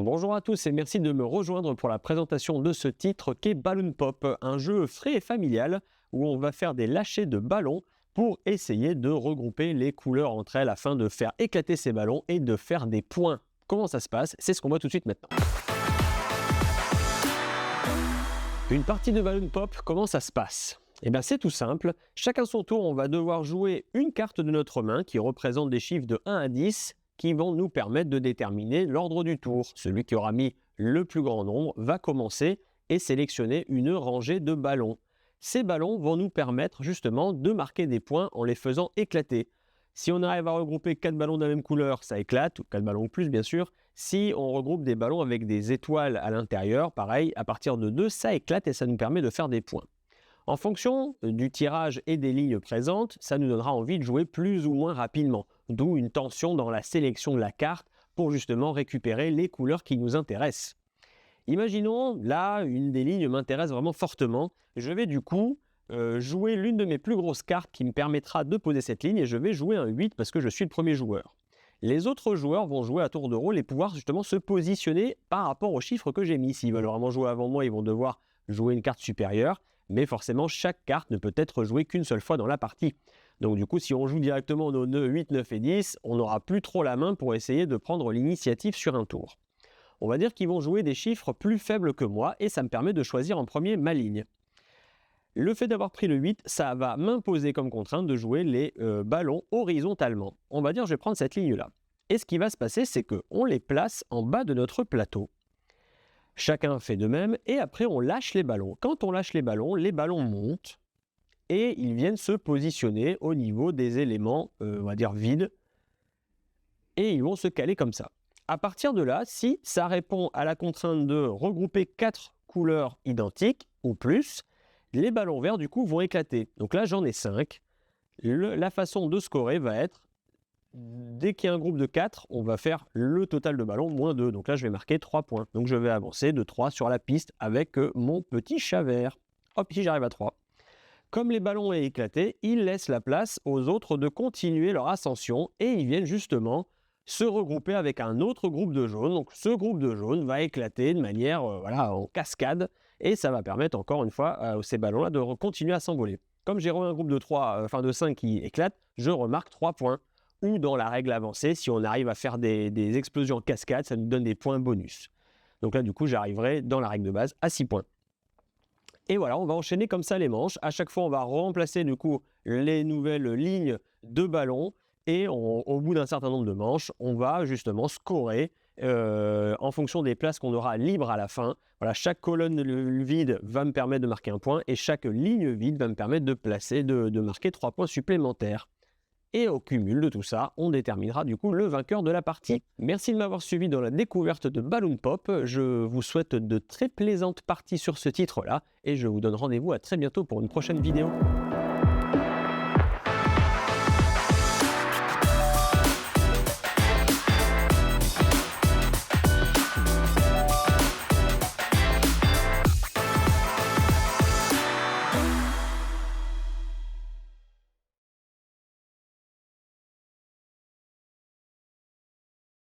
Bonjour à tous et merci de me rejoindre pour la présentation de ce titre qu'est Balloon Pop, un jeu frais et familial où on va faire des lâchers de ballons pour essayer de regrouper les couleurs entre elles afin de faire éclater ces ballons et de faire des points. Comment ça se passe? C'est ce qu'on voit tout de suite maintenant. Une partie de Balloon Pop, comment ça se passe? Eh bien c'est tout simple, chacun son tour, on va devoir jouer une carte de notre main qui représente des chiffres de 1 à 10 qui vont nous permettre de déterminer l'ordre du tour. Celui qui aura mis le plus grand nombre va commencer et sélectionner une rangée de ballons. Ces ballons vont nous permettre justement de marquer des points en les faisant éclater. Si on arrive à regrouper 4 ballons de la même couleur, ça éclate, ou 4 ballons ou plus bien sûr. Si on regroupe des ballons avec des étoiles à l'intérieur, pareil, à partir de 2, ça éclate et ça nous permet de faire des points. En fonction du tirage et des lignes présentes, ça nous donnera envie de jouer plus ou moins rapidement, d'où une tension dans la sélection de la carte pour justement récupérer les couleurs qui nous intéressent. Imaginons, là, une des lignes m'intéresse vraiment fortement. Je vais du coup jouer l'une de mes plus grosses cartes qui me permettra de poser cette ligne et je vais jouer un 8 parce que je suis le premier joueur. Les autres joueurs vont jouer à tour de rôle et pouvoir justement se positionner par rapport aux chiffres que j'ai mis. S'ils veulent vraiment jouer avant moi, ils vont devoir jouer une carte supérieure. Mais forcément, chaque carte ne peut être jouée qu'une seule fois dans la partie. Donc du coup, si on joue directement nos 8, 9 et 10, on n'aura plus trop la main pour essayer de prendre l'initiative sur un tour. On va dire qu'ils vont jouer des chiffres plus faibles que moi et ça me permet de choisir en premier ma ligne. Le fait d'avoir pris le 8, ça va m'imposer comme contrainte de jouer les ballons horizontalement. On va dire je vais prendre cette ligne-là. Et ce qui va se passer, c'est qu'on les place en bas de notre plateau. Chacun fait de même et après on lâche les ballons. Quand on lâche les ballons montent et ils viennent se positionner au niveau des éléments, on va dire vides, et ils vont se caler comme ça. À partir de là, si ça répond à la contrainte de regrouper 4 couleurs identiques ou plus, les ballons verts du coup vont éclater. Donc là j'en ai 5. La façon de scorer va être, dès qu'il y a un groupe de 4, on va faire le total de ballons moins 2. Donc là, je vais marquer 3 points. Donc je vais avancer de 3 sur la piste avec mon petit chat vert. Hop, ici j'arrive à 3. Comme les ballons ont éclaté, ils laissent la place aux autres de continuer leur ascension et ils viennent justement se regrouper avec un autre groupe de jaunes. Donc ce groupe de jaunes va éclater de manière en cascade et ça va permettre encore une fois à ces ballons-là de continuer à s'envoler. Comme j'ai un groupe de de 5 qui éclate, je remarque 3 points. Ou dans la règle avancée, si on arrive à faire des explosions en cascade, ça nous donne des points bonus. Donc là, du coup, j'arriverai dans la règle de base à 6 points. Et voilà, on va enchaîner comme ça les manches. À chaque fois, on va remplacer du coup les nouvelles lignes de ballons. Et au bout d'un certain nombre de manches, on va justement scorer en fonction des places qu'on aura libres à la fin. Voilà, chaque colonne vide va me permettre de marquer un point et chaque ligne vide va me permettre de marquer 3 points supplémentaires. Et au cumul de tout ça, on déterminera du coup le vainqueur de la partie. Merci de m'avoir suivi dans la découverte de Balloon Pop. Je vous souhaite de très plaisantes parties sur ce titre-là et je vous donne rendez-vous à très bientôt pour une prochaine vidéo.